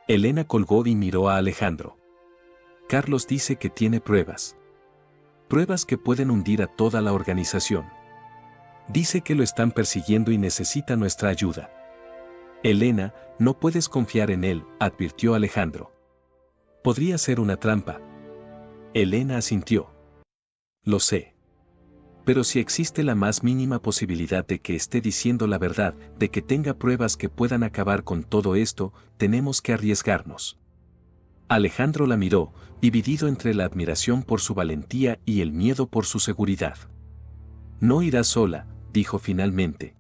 Elena colgó y miró a Alejandro. Carlos dice que tiene pruebas. Pruebas que pueden hundir a toda la organización. Dice que lo están persiguiendo y necesita nuestra ayuda. Elena, no puedes confiar en él, advirtió Alejandro. Podría ser una trampa. Elena asintió. Lo sé. Pero si existe la más mínima posibilidad de que esté diciendo la verdad, de que tenga pruebas que puedan acabar con todo esto, tenemos que arriesgarnos. Alejandro la miró, dividido entre la admiración por su valentía y el miedo por su seguridad. No irás sola, dijo finalmente.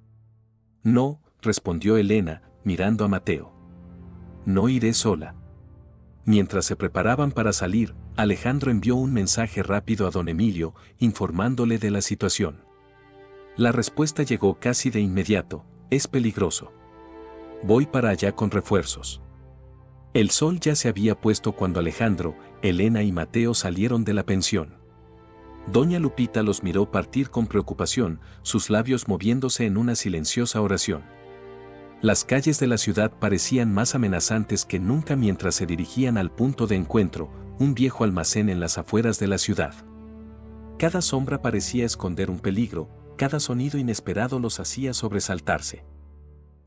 No, respondió Elena, mirando a Mateo. No iré sola. Mientras se preparaban para salir, Alejandro envió un mensaje rápido a don Emilio, informándole de la situación. La respuesta llegó casi de inmediato: es peligroso. Voy para allá con refuerzos. El sol ya se había puesto cuando Alejandro, Elena y Mateo salieron de la pensión. Doña Lupita los miró partir con preocupación, sus labios moviéndose en una silenciosa oración. Las calles de la ciudad parecían más amenazantes que nunca mientras se dirigían al punto de encuentro, un viejo almacén en las afueras de la ciudad. Cada sombra parecía esconder un peligro, cada sonido inesperado los hacía sobresaltarse.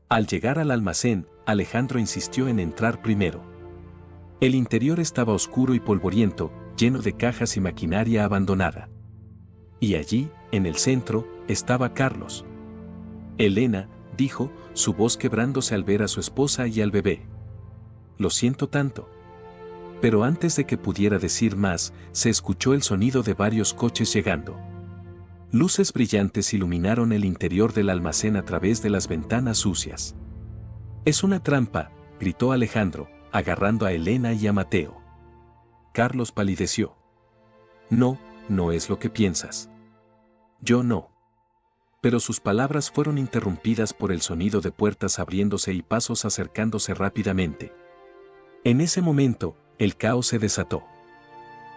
Al llegar al almacén, Alejandro insistió en entrar primero. El interior estaba oscuro y polvoriento, lleno de cajas y maquinaria abandonada. Y allí, en el centro, estaba Carlos. Elena, dijo, su voz quebrándose al ver a su esposa y al bebé. Lo siento tanto. Pero antes de que pudiera decir más, se escuchó el sonido de varios coches llegando. Luces brillantes iluminaron el interior del almacén a través de las ventanas sucias. Es una trampa, gritó Alejandro, agarrando a Elena y a Mateo. Carlos palideció. No, no es lo que piensas. Yo no. Pero sus palabras fueron interrumpidas por el sonido de puertas abriéndose y pasos acercándose rápidamente. En ese momento, el caos se desató.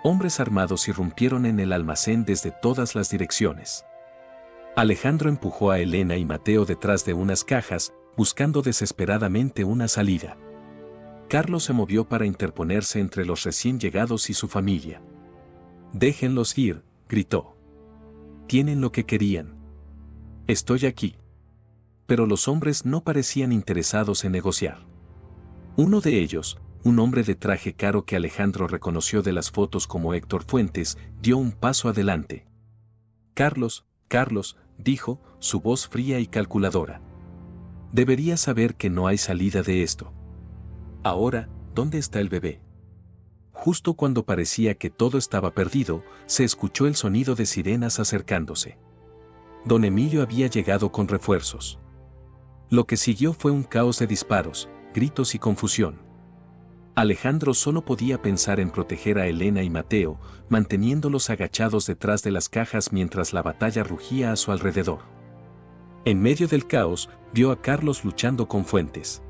Hombres armados irrumpieron en el almacén desde todas las direcciones. Alejandro empujó a Elena y Mateo detrás de unas cajas, buscando desesperadamente una salida. Carlos se movió para interponerse entre los recién llegados y su familia. «Déjenlos ir», gritó. «Tienen lo que querían. Estoy aquí». Pero los hombres no parecían interesados en negociar. Uno de ellos, un hombre de traje caro que Alejandro reconoció de las fotos como Héctor Fuentes, dio un paso adelante. «Carlos, Carlos», dijo, su voz fría y calculadora. «Deberías saber que no hay salida de esto. Ahora, ¿dónde está el bebé?». Justo cuando parecía que todo estaba perdido, se escuchó el sonido de sirenas acercándose. Don Emilio había llegado con refuerzos. Lo que siguió fue un caos de disparos, gritos y confusión. Alejandro solo podía pensar en proteger a Elena y Mateo, manteniéndolos agachados detrás de las cajas mientras la batalla rugía a su alrededor. En medio del caos, vio a Carlos luchando con Fuentes.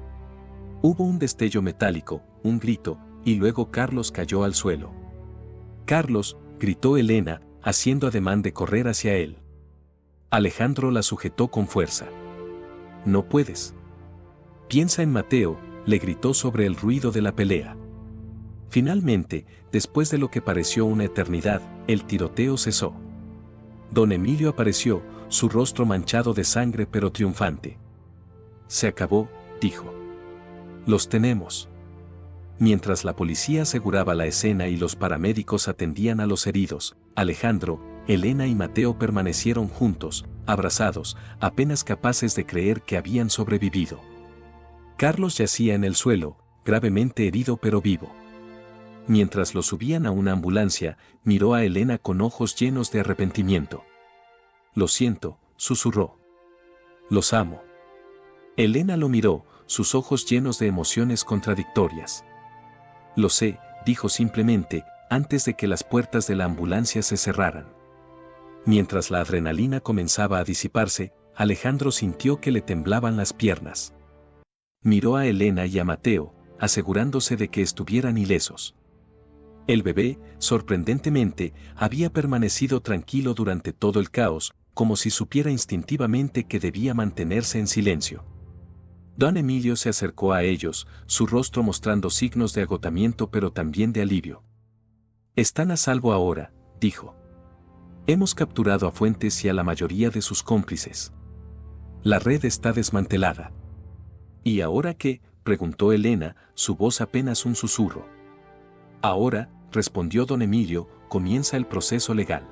Hubo un destello metálico, un grito, y luego Carlos cayó al suelo. «Carlos», gritó Elena, haciendo ademán de correr hacia él. Alejandro la sujetó con fuerza. «No puedes. Piensa en Mateo», le gritó sobre el ruido de la pelea. Finalmente, después de lo que pareció una eternidad, el tiroteo cesó. Don Emilio apareció, su rostro manchado de sangre pero triunfante. «Se acabó», dijo. «Los tenemos». Mientras la policía aseguraba la escena y los paramédicos atendían a los heridos, Alejandro, Elena y Mateo permanecieron juntos, abrazados, apenas capaces de creer que habían sobrevivido. Carlos yacía en el suelo, gravemente herido pero vivo. Mientras lo subían a una ambulancia, miró a Elena con ojos llenos de arrepentimiento. «Lo siento», susurró. «Los amo». Elena lo miró, sus ojos llenos de emociones contradictorias. «Lo sé», dijo simplemente, antes de que las puertas de la ambulancia se cerraran. Mientras la adrenalina comenzaba a disiparse, Alejandro sintió que le temblaban las piernas. Miró a Elena y a Mateo, asegurándose de que estuvieran ilesos. El bebé, sorprendentemente, había permanecido tranquilo durante todo el caos, como si supiera instintivamente que debía mantenerse en silencio. Don Emilio se acercó a ellos, su rostro mostrando signos de agotamiento pero también de alivio. «Están a salvo ahora», dijo. «Hemos capturado a Fuentes y a la mayoría de sus cómplices. La red está desmantelada». «¿Y ahora qué?», preguntó Elena, su voz apenas un susurro. «Ahora», respondió don Emilio, «comienza el proceso legal.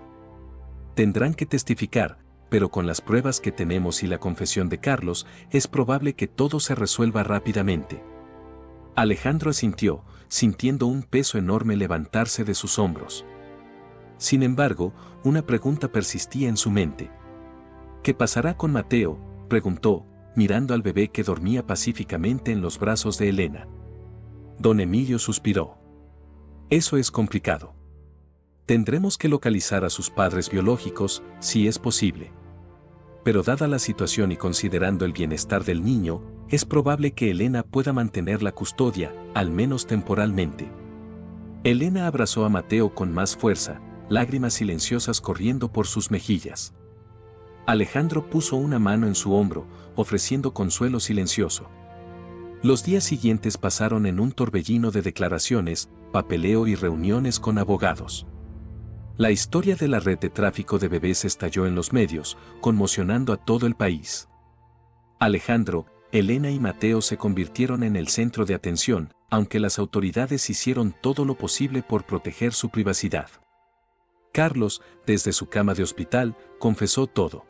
Tendrán que testificar, pero con las pruebas que tenemos y la confesión de Carlos, es probable que todo se resuelva rápidamente». Alejandro asintió, sintiendo un peso enorme levantarse de sus hombros. Sin embargo, una pregunta persistía en su mente. «¿Qué pasará con Mateo?», preguntó, mirando al bebé que dormía pacíficamente en los brazos de Elena. Don Emilio suspiró. «Eso es complicado. Tendremos que localizar a sus padres biológicos, si es posible. Pero dada la situación y considerando el bienestar del niño, es probable que Elena pueda mantener la custodia, al menos temporalmente». Elena abrazó a Mateo con más fuerza, lágrimas silenciosas corriendo por sus mejillas. Alejandro puso una mano en su hombro, ofreciendo consuelo silencioso. Los días siguientes pasaron en un torbellino de declaraciones, papeleo y reuniones con abogados. La historia de la red de tráfico de bebés estalló en los medios, conmocionando a todo el país. Alejandro, Elena y Mateo se convirtieron en el centro de atención, aunque las autoridades hicieron todo lo posible por proteger su privacidad. Carlos, desde su cama de hospital, confesó todo.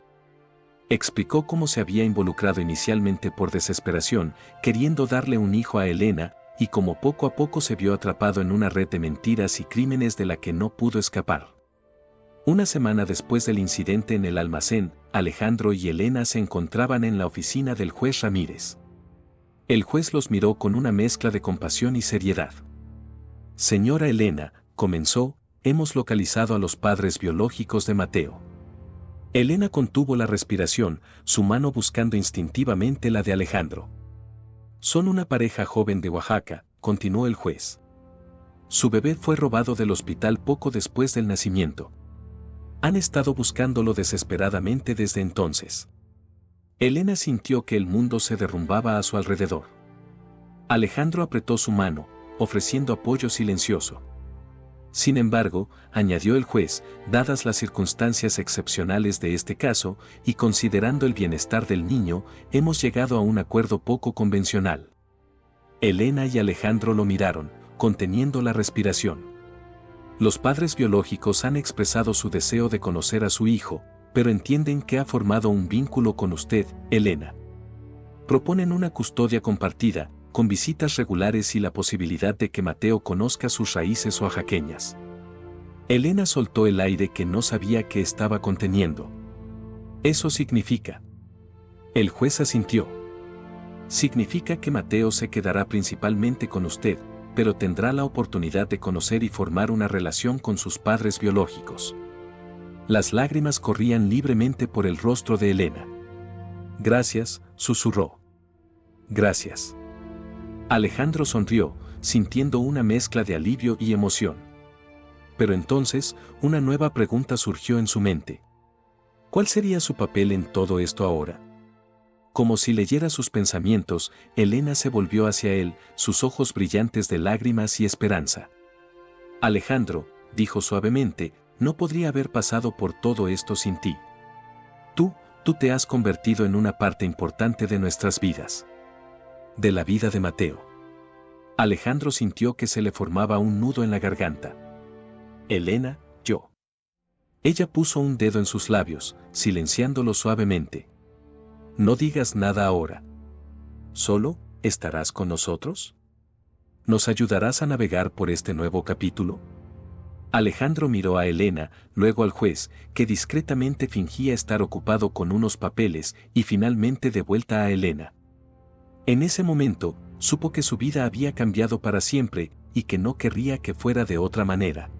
Explicó cómo se había involucrado inicialmente por desesperación, queriendo darle un hijo a Elena, y cómo poco a poco se vio atrapado en una red de mentiras y crímenes de la que no pudo escapar. Una semana después del incidente en el almacén, Alejandro y Elena se encontraban en la oficina del juez Ramírez. El juez los miró con una mezcla de compasión y seriedad. Señora Elena, comenzó, hemos localizado a los padres biológicos de Mateo. Elena contuvo la respiración, su mano buscando instintivamente la de Alejandro. Son una pareja joven de Oaxaca, continuó el juez. Su bebé fue robado del hospital poco después del nacimiento. Han estado buscándolo desesperadamente desde entonces. Elena sintió que el mundo se derrumbaba a su alrededor. Alejandro apretó su mano, ofreciendo apoyo silencioso. Sin embargo, añadió el juez, dadas las circunstancias excepcionales de este caso, y considerando el bienestar del niño, hemos llegado a un acuerdo poco convencional. Elena y Alejandro lo miraron, conteniendo la respiración. Los padres biológicos han expresado su deseo de conocer a su hijo, pero entienden que ha formado un vínculo con usted, Elena. Proponen una custodia compartida, con visitas regulares y la posibilidad de que Mateo conozca sus raíces oaxaqueñas. Elena soltó el aire que no sabía que estaba conteniendo. Eso significa. El juez asintió. Significa que Mateo se quedará principalmente con usted, pero tendrá la oportunidad de conocer y formar una relación con sus padres biológicos. Las lágrimas corrían libremente por el rostro de Elena. Gracias, susurró. Gracias. Alejandro sonrió, sintiendo una mezcla de alivio y emoción. Pero entonces, una nueva pregunta surgió en su mente. ¿Cuál sería su papel en todo esto ahora? Como si leyera sus pensamientos, Elena se volvió hacia él, sus ojos brillantes de lágrimas y esperanza. Alejandro, dijo suavemente, no podría haber pasado por todo esto sin ti. Tú te has convertido en una parte importante de nuestras vidas. De la vida de Mateo. Alejandro sintió que se le formaba un nudo en la garganta. Elena, yo. Ella puso un dedo en sus labios, silenciándolo suavemente. No digas nada ahora. ¿Solo estarás con nosotros? ¿Nos ayudarás a navegar por este nuevo capítulo? Alejandro miró a Elena, luego al juez, que discretamente fingía estar ocupado con unos papeles, y finalmente de vuelta a Elena. En ese momento, supo que su vida había cambiado para siempre, y que no querría que fuera de otra manera.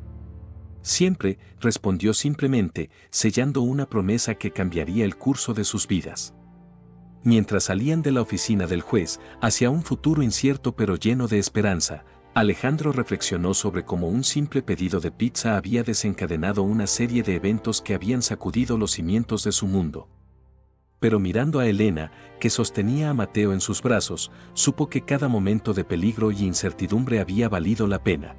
Siempre, respondió simplemente, sellando una promesa que cambiaría el curso de sus vidas. Mientras salían de la oficina del juez, hacia un futuro incierto pero lleno de esperanza, Alejandro reflexionó sobre cómo un simple pedido de pizza había desencadenado una serie de eventos que habían sacudido los cimientos de su mundo. Pero mirando a Elena, que sostenía a Mateo en sus brazos, supo que cada momento de peligro y incertidumbre había valido la pena.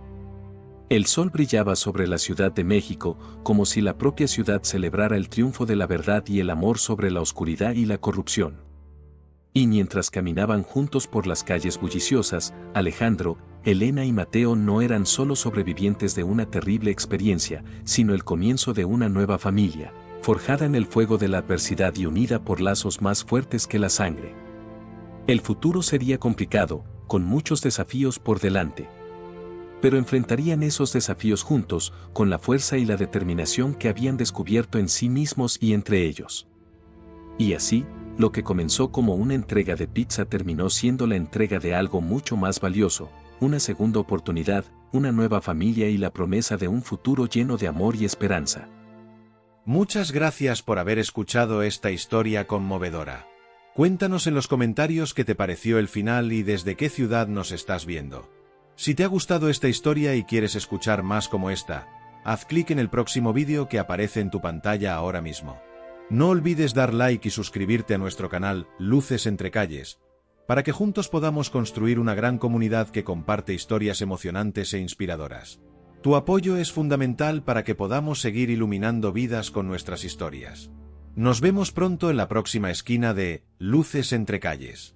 El sol brillaba sobre la Ciudad de México, como si la propia ciudad celebrara el triunfo de la verdad y el amor sobre la oscuridad y la corrupción. Y mientras caminaban juntos por las calles bulliciosas, Alejandro, Elena y Mateo no eran solo sobrevivientes de una terrible experiencia, sino el comienzo de una nueva familia, forjada en el fuego de la adversidad y unida por lazos más fuertes que la sangre. El futuro sería complicado, con muchos desafíos por delante. Pero enfrentarían esos desafíos juntos, con la fuerza y la determinación que habían descubierto en sí mismos y entre ellos. Y así, lo que comenzó como una entrega de pizza terminó siendo la entrega de algo mucho más valioso, una segunda oportunidad, una nueva familia y la promesa de un futuro lleno de amor y esperanza. Muchas gracias por haber escuchado esta historia conmovedora. Cuéntanos en los comentarios qué te pareció el final y desde qué ciudad nos estás viendo. Si te ha gustado esta historia y quieres escuchar más como esta, haz clic en el próximo vídeo que aparece en tu pantalla ahora mismo. No olvides dar like y suscribirte a nuestro canal Luces entre Calles, para que juntos podamos construir una gran comunidad que comparte historias emocionantes e inspiradoras. Tu apoyo es fundamental para que podamos seguir iluminando vidas con nuestras historias. Nos vemos pronto en la próxima esquina de Luces entre Calles.